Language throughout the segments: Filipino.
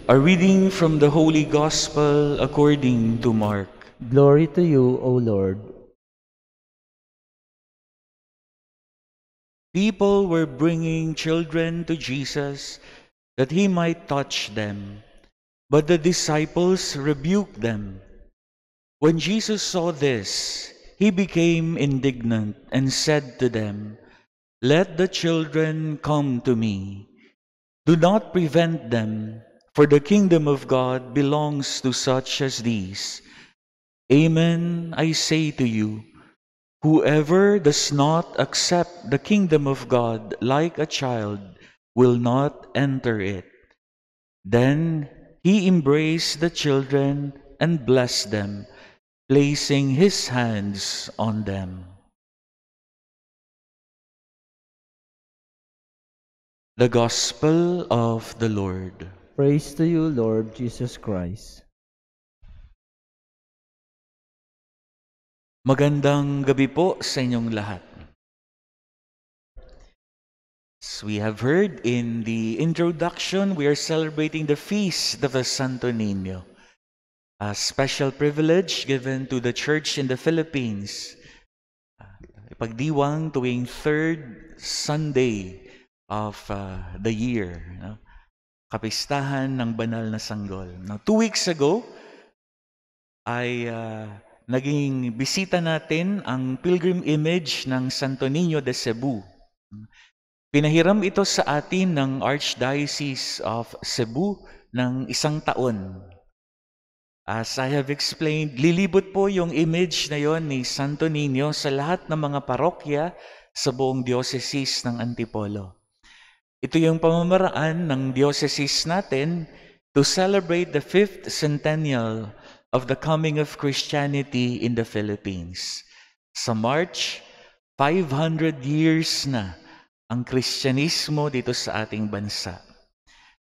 A reading from the Holy Gospel according to Mark. Glory to you, O Lord. People were bringing children to Jesus that he might touch them, but the disciples rebuked them. When Jesus saw this, he became indignant and said to them, "Let the children come to me. Do not prevent them, for the kingdom of God belongs to such as these. Amen, I say to you, whoever does not accept the kingdom of God like a child will not enter it." Then he embraced the children and blessed them, placing his hands on them. The Gospel of the Lord. Praise to you, Lord Jesus Christ. Magandang gabi po sa inyong lahat. As we have heard in the introduction, we are celebrating the feast of the Santo Niño, a special privilege given to the Church in the Philippines, ipagdiwang tuwing third Sunday of the year, no? Kapistahan ng banal na sanggol. Now, 2 weeks ago ay naging bisita natin ang pilgrim image ng Santo Niño de Cebu. Pinahiram ito sa atin ng Archdiocese of Cebu ng 1 taon. As I have explained, lilibot po yung image na yon ni Santo Niño sa lahat ng mga parokya sa buong diocese ng Antipolo. Ito yung pamamaraan ng diocese natin to celebrate the 5th centennial of the coming of Christianity in the Philippines. Sa March, 500 years na ang Kristyanismo dito sa ating bansa.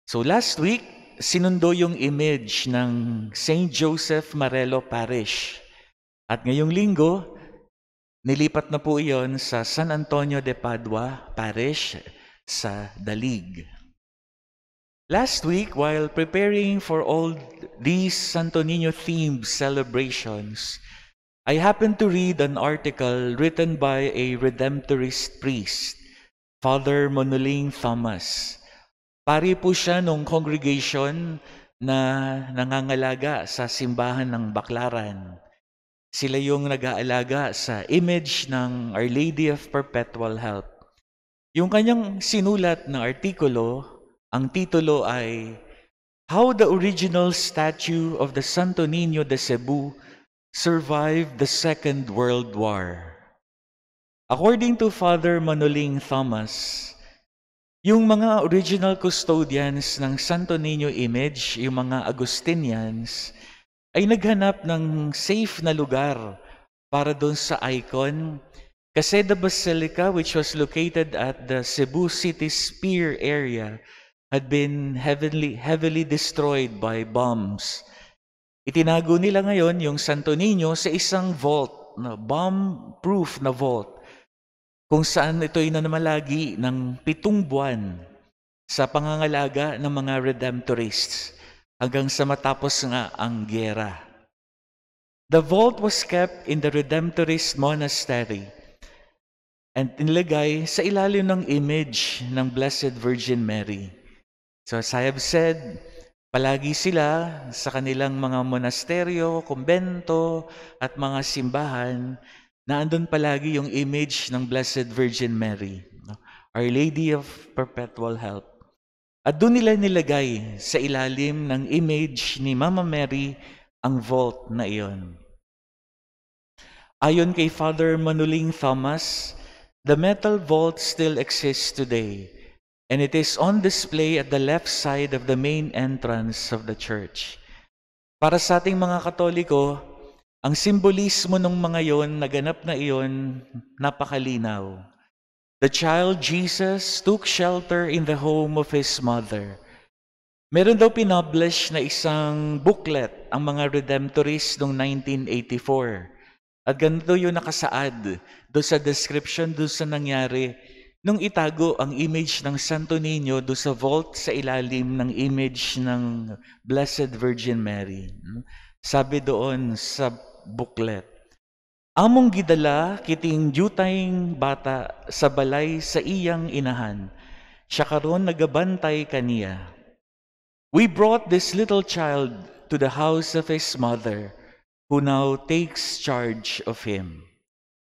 So last week, sinundo yung image ng St. Joseph Marelo Parish. At ngayong linggo, nilipat na po iyon sa San Antonio de Padua Parish sa Dalig. Last week, while preparing for all these Santo Niño-themed celebrations, I happened to read an article written by a Redemptorist priest, Father Manoling Thomas. Pari po siya nung congregation na nangangalaga sa simbahan ng Baclaran. Sila yung nag-aalaga sa image ng Our Lady of Perpetual Help. Yung kanyang sinulat na artikulo, ang titulo ay How the Original Statue of the Santo Niño de Cebu Survived the Second World War. According to Father Manoling Thomas, yung mga original custodians ng Santo Niño image, yung mga Agustinians, ay naghanap ng safe na lugar para doon sa icon kasi the basilica, which was located at the Cebu City's Pier area, had been heavily destroyed by bombs. Itinago nila ngayon yung Santo Niño sa isang vault, bomb-proof na vault, kung saan ito'y nanamalagi ng 7 buwan sa pangangalaga ng mga Redemptorists hanggang sa matapos nga ang gyera. The vault was kept in the Redemptorist Monastery and nilagay sa ilalim ng image ng Blessed Virgin Mary. So as I have said, palagi sila sa kanilang mga monasteryo, kumbento at mga simbahan na andun palagi yung image ng Blessed Virgin Mary, Our Lady of Perpetual Help. At doon nila nilagay sa ilalim ng image ni Mama Mary ang vault na iyon. Ayon kay Father Manoling Thomas, the metal vault still exists today, and it is on display at the left side of the main entrance of the church. Para sa ating mga Katoliko, ang simbolismo ng mga yon, naganap na iyon, napakalinaw. The child Jesus took shelter in the home of his mother. Meron daw pinublish na isang booklet ang mga Redemptorists noong 1984. At ganito yung nakasaad doon sa description doon sa nangyari nung itago ang image ng Santo Niño do sa vault sa ilalim ng image ng Blessed Virgin Mary. Sabi doon sa booklet, among gidala kiting jutayng bata sa balay sa iyang inahan, siya karon nagabantay kaniya. We brought this little child to the house of his mother, who now takes charge of him.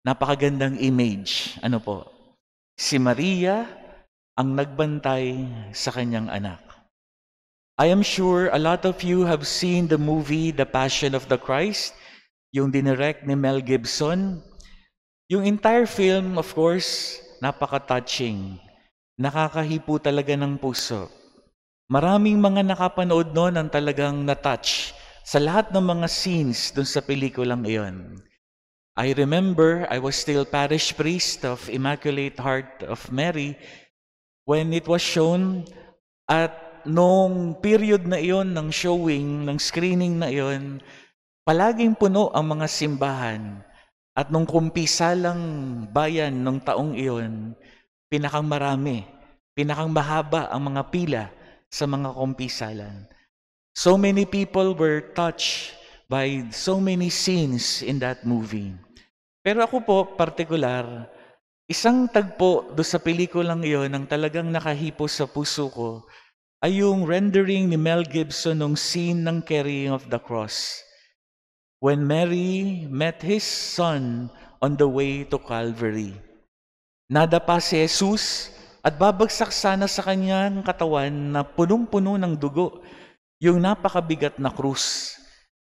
Napakagandang image. Ano po? Si Maria ang nagbantay sa kanyang anak. I am sure a lot of you have seen the movie The Passion of the Christ, yung dinirect ni Mel Gibson. Yung entire film, of course, napaka-touching. Nakakahipo talaga ng puso. Maraming mga nakapanood noon ang talagang na-touch sa lahat ng mga scenes dun sa pelikulang iyon. I remember I was still parish priest of Immaculate Heart of Mary when it was shown, at nung period na iyon ng showing, ng screening na iyon, palaging puno ang mga simbahan. At nung kumpisalang bayan nung taong iyon, pinakang marami, pinakang mahaba ang mga pila sa mga kumpisalan. So many people were touched by so many scenes in that movie. Pero ako po, partikular, isang tagpo do sa pelikulang iyon ang talagang nakahipo sa puso ko ay yung rendering ni Mel Gibson ng scene ng carrying of the cross. When Mary met his son on the way to Calvary. Nadapa si Jesus at babagsak sana sa kanyang katawan na punong-puno ng dugo, yung napakabigat na krus.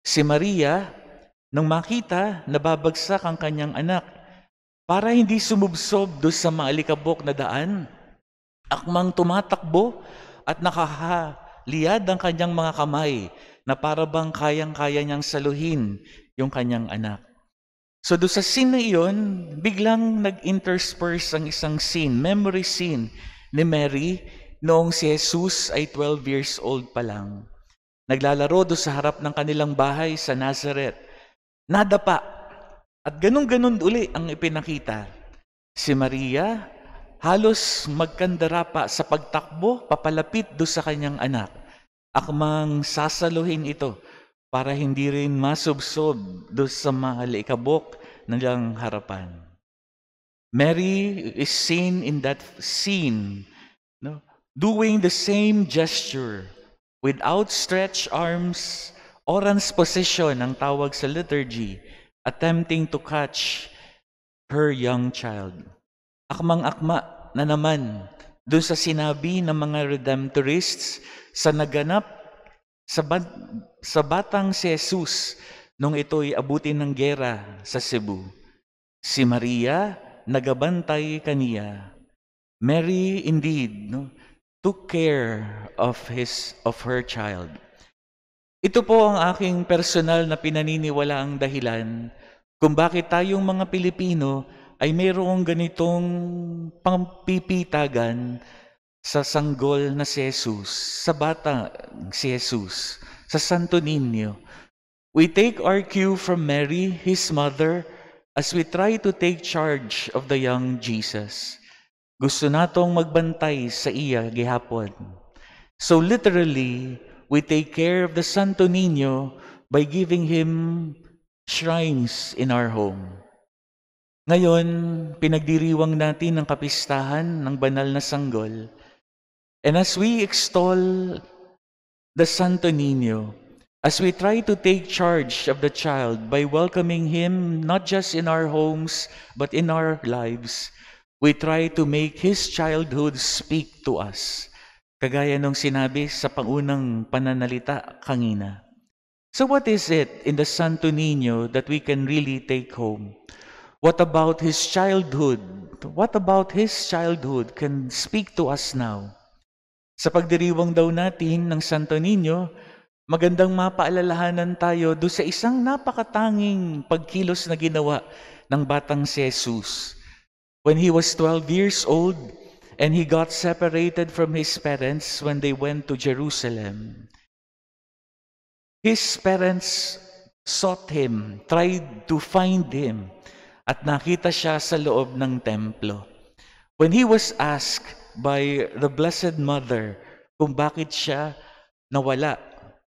Si Maria, nang makita na babagsak ang kanyang anak, para hindi sumubsob do sa maalikabok na daan, akmang tumatakbo at nakahaliyad ang kanyang mga kamay na para bang kayang-kaya niyang saluhin yung kanyang anak. So do sa scene na iyon, biglang nag-intersperse ang isang scene, memory scene ni Mary noong si Jesus ay 12 years old pa lang. Naglalaro do sa harap ng kanilang bahay sa Nazareth. Nadapa. At ganun-ganun uli ang ipinakita. Si Maria halos magkandara pa sa pagtakbo papalapit do sa kanyang anak. Akmang sasaluhin ito para hindi rin masubsob do sa maalikabok ng harapan. Mary is seen in that scene, no, doing the same gesture with outstretched arms, orange position ang tawag sa liturgy, attempting to catch her young child. Akmang-akma na naman doon sa sinabi ng mga Redemptorists sa naganap sa batang si Jesus nung ito'y abutin ng gera sa Cebu. Si Maria, nagabantay kaniya. Mary indeed took care of her child. Ito po ang aking personal na pinaniniwalaang dahilan kung bakit tayong mga Pilipino ay mayroong ganitong pampipitagan sa sanggol na si Jesus, sa bata si Jesus, sa Santo Niño. We take our cue from Mary, his mother, as we try to take charge of the young Jesus. Gusto natong magbantay sa iya gihapon. So literally, we take care of the Santo Niño by giving him shrines in our home. Ngayon, pinagdiriwang natin ang kapistahan ng banal na sanggol. And as we extol the Santo Niño, as we try to take charge of the child by welcoming him not just in our homes but in our lives, we try to make his childhood speak to us. Kagaya nung sinabi sa pangunang pananalita kanina. So what is it in the Santo Niño that we can really take home? What about his childhood? What about his childhood can speak to us now? Sa pagdiriwang daw natin ng Santo Niño, magandang mapaalalahanan tayo do sa isang napakatanging pagkilos na ginawa ng batang si Jesus. When he was 12 years old and he got separated from his parents when they went to Jerusalem, his parents sought him, tried to find him, at nakita siya sa loob ng templo. When he was asked by the Blessed Mother kung bakit siya nawala,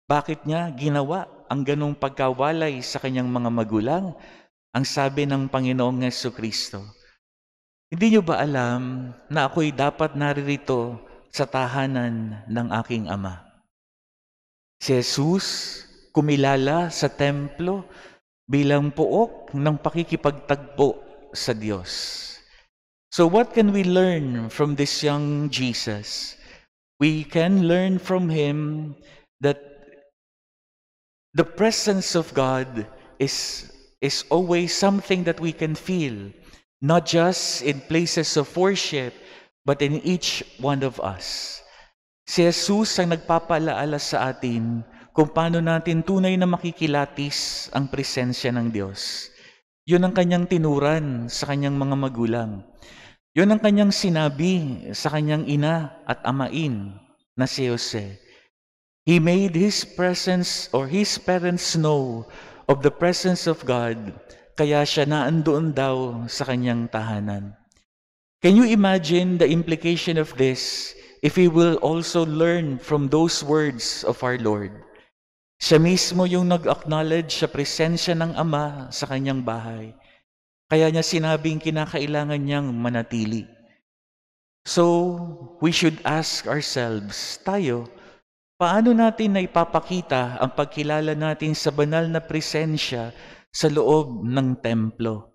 bakit niya ginawa ang ganong pagkawalay sa kanyang mga magulang, ang sabi ng Panginoong Jesucristo, hindi niyo ba alam na ako'y dapat naririto sa tahanan ng aking Ama? Si Jesus kumilala sa templo bilang pook ng pakikipagtagpo sa Diyos. So what can we learn from this young Jesus? We can learn from him that the presence of God is always something that we can feel, not just in places of worship, but in each one of us. Si Jesus ang nagpapalaala sa atin kung paano natin tunay na makikilatis ang presensya ng Diyos. Yun ang kanyang tinuran sa kanyang mga magulang. Yun ang kanyang sinabi sa kanyang ina at amain na si Jose. He made his presence or his parents know of the presence of God, kaya siya naandoon daw sa kanyang tahanan. Can you imagine the implication of this if we will also learn from those words of our Lord? Siya mismo yung nag-acknowledge sa presensya ng Ama sa kanyang bahay. Kaya niya sinabing kinakailangan niyang manatili. So, we should ask ourselves, tayo, paano natin na ipapakita ang pagkilala natin sa banal na presensya sa loob ng templo?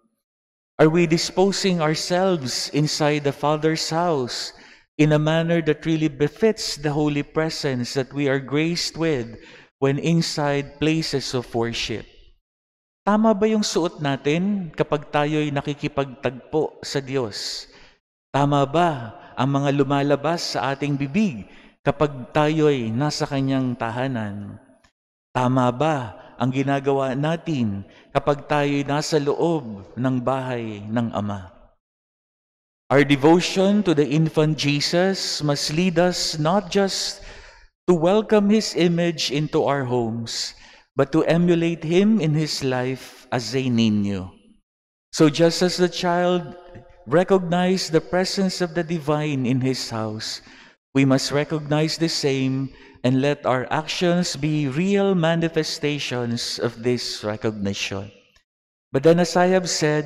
Are we disposing ourselves inside the Father's house in a manner that really befits the holy presence that we are graced with when inside places of worship? Tama ba yung suot natin kapag tayo'y nakikipagtagpo sa Diyos? Tama ba ang mga lumalabas sa ating bibig kapag tayo'y nasa Kanyang tahanan? Tama ba ang ginagawa natin kapag tayo'y nasa loob ng bahay ng Ama? Our devotion to the infant Jesus must lead us not just to welcome His image into our homes, but to emulate Him in His life as a niño. So just as the child recognized the presence of the divine in his house, we must recognize the same and let our actions be real manifestations of this recognition. But then as I have said,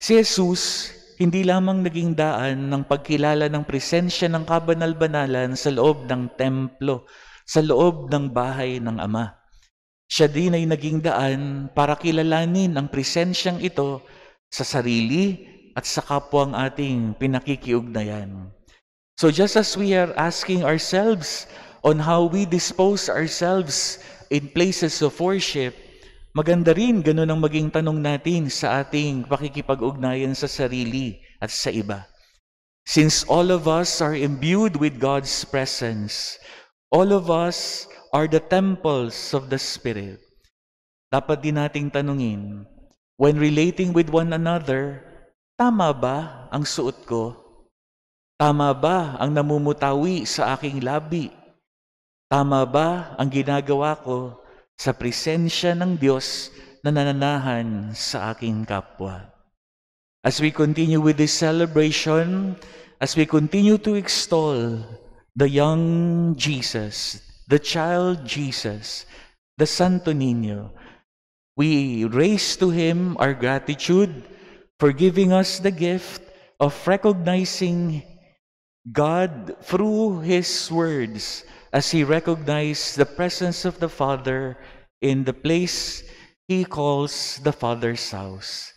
si Jesus hindi lamang naging daan ng pagkilala ng presensya ng kabanal-banalan sa loob ng templo, sa loob ng bahay ng Ama. Siya din ay naging daan para kilalanin ang presensyang ito sa sarili at sa kapwang ating pinakikiugnayan. So just as we are asking ourselves on how we dispose ourselves in places of worship, maganda rin ganun ang maging tanong natin sa ating pakikipag-ugnayan sa sarili at sa iba. Since all of us are imbued with God's presence, all of us are the temples of the Spirit. Dapat din nating tanungin, when relating with one another, tama ba ang suot ko? Tama ba ang namumutawi sa aking labi? Tama ba ang ginagawa ko sa presensya ng Diyos na nananahan sa aking kapwa? As we continue with this celebration, as we continue to extol the young Jesus, the child Jesus, the Santo Niño, we raise to Him our gratitude for giving us the gift of recognizing God through His words as He recognized the presence of the Father in the place He calls the Father's house.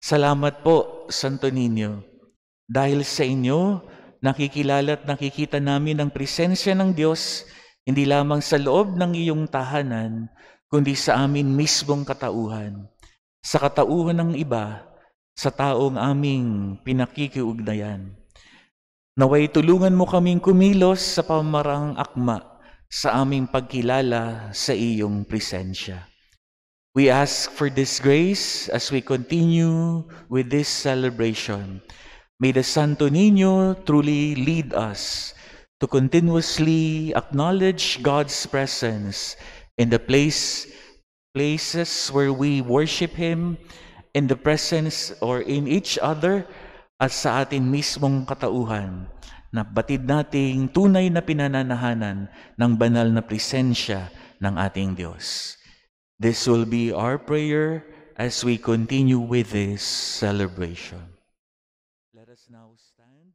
Salamat po, Santo Niño. Dahil sa inyo, nakikilala at nakikita namin ang presensya ng Diyos hindi lamang sa loob ng iyong tahanan, kundi sa amin mismong katauhan, sa katauhan ng iba, sa taong aming pinakikiugnayan. Naway tulungan mo kaming kumilos sa pamarang akma sa aming pagkilala sa iyong presensya. We ask for this grace as we continue with this celebration. May the Santo Niño truly lead us to continuously acknowledge God's presence in the places where we worship Him, in the presence or in each other, at sa atin mismong katauhan na batid nating tunay na pinananahanan ng banal na presensya ng ating Diyos. This will be our prayer as we continue with this celebration. Let us now stand.